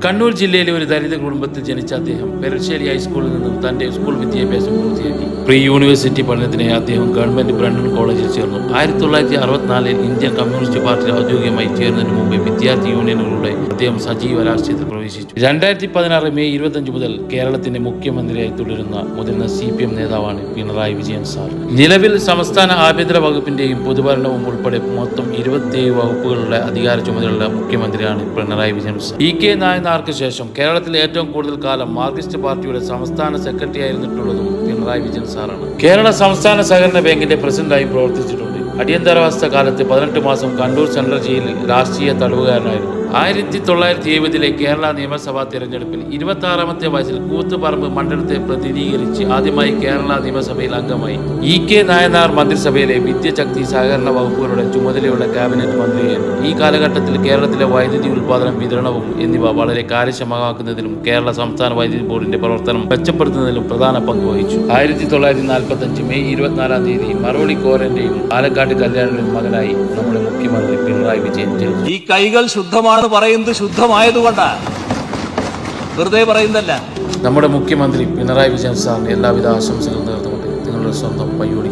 കണ്ണൂർ ജില്ലയിലെ ഒരു ദരിദ്ര കുടുംബത്തിൽ ജനിച്ച അദ്ദേഹം പെരശ്ശേരി ഹൈസ്കൂളിൽ നിന്നും തന്റെ സ്കൂൾ വിദ്യാഭ്യാസം പൂർത്തിയാക്കി. പ്രീ യൂണിവേഴ്സിറ്റി പഠനത്തിനായി അദ്ദേഹം ഗവൺമെന്റ് ബ്രണ്ടൻ കോളേജിൽ ചേർന്നു. 1964 ഇന്ത്യൻ കമ്മ്യൂണിസ്റ്റ് പാർട്ടിയിൽ ഔദ്യോഗികമായി ചേർന്നതിന് മുമ്പ് വിദ്യാർത്ഥി യൂണിയനുകളുടെ അദ്ദേഹം സജീവ രാഷ്ട്രീയത്തിൽ പ്രവേശിച്ചു. 2016 മെയ് 25 മുതൽ കേരളത്തിന്റെ മുഖ്യമന്ത്രിയായി തുടരുന്ന മുതിർന്ന CPM നേതാവാണ് പിണറായി വിജയൻ സാർ. നിലവിൽ സംസ്ഥാന ആഭ്യന്തര വകുപ്പിന്റെയും പൊതുഭരണവും ഉൾപ്പെടെ മൊത്തം 27 വകുപ്പുകളുടെ അധികാര ചുമതലയുള്ള മുഖ്യമന്ത്രിയാണ് പിണറായി വിജയൻ സാർ. EK നായനാർക്ക് ശേഷം കേരളത്തിൽ ഏറ്റവും കൂടുതൽ കാലം മാർക്സിസ്റ്റ് പാർട്ടിയുടെ സംസ്ഥാന സെക്രട്ടറി ആയിരുന്നിട്ടുള്ളതും പിണറായി വിജയൻ സാറാണ്. കേരള സംസ്ഥാന സഹകരണ ബാങ്കിന്റെ പ്രസിഡന്റായി പ്രവർത്തിച്ചിട്ടുണ്ട്. അടിയന്തരാവസ്ഥ കാലത്ത് 18 മാസം കണ്ണൂർ സെൻട്രൽ ജയിലിൽ രാഷ്ട്രീയ തടവുകാരനായിരുന്നു. 1970 കേരള നിയമസഭാ തെരഞ്ഞെടുപ്പിൽ 26ാമത്തെ വയസ്സിൽ കൂത്തുപറമ്പ് മണ്ഡലത്തെ പ്രതിനിധീകരിച്ച് ആദ്യമായി കേരള നിയമസഭയിൽ അംഗമായി. EK നായനാർ മന്ത്രിസഭയിലെ വിദ്യാശക്തി സഹകരണ വകുപ്പുകളുടെ ചുമതലയുള്ള ക്യാബിനറ്റ് മന്ത്രിയായിരുന്നു. ഈ കാലഘട്ടത്തിൽ കേരളത്തിലെ വൈദ്യുതി ഉൽപാദനം, വിതരണവും എന്നിവ വളരെ കാര്യക്ഷമമാക്കുന്നതിനും കേരള സംസ്ഥാന വൈദ്യുതി ബോർഡിന്റെ പ്രവർത്തനം മെച്ചപ്പെടുത്തുന്നതിലും പ്രധാന പങ്ക് വഹിച്ചു. 1945 മെയ് 24 മറോളി കോരന്റെയും പാലക്കാട് കല്യാണിന്റെയും മകനായി നമ്മുടെ മുഖ്യമന്ത്രി പിണറായി വിജയൻ ജനിച്ചു. ഈ കൈകൾ ശുദ്ധമാണ് പറയുന്നത് ശുദ്ധമായതുകൊണ്ടാണ്, വെറുതെ പറയുന്നല്ല. നമ്മുടെ മുഖ്യമന്ത്രി പിണറായി വിജയൻ സാറിന് എല്ലാവിധ ആശംസകളും നേർന്നുകൊണ്ട് നിങ്ങളുടെ സ്വന്തം പയ്യോടി.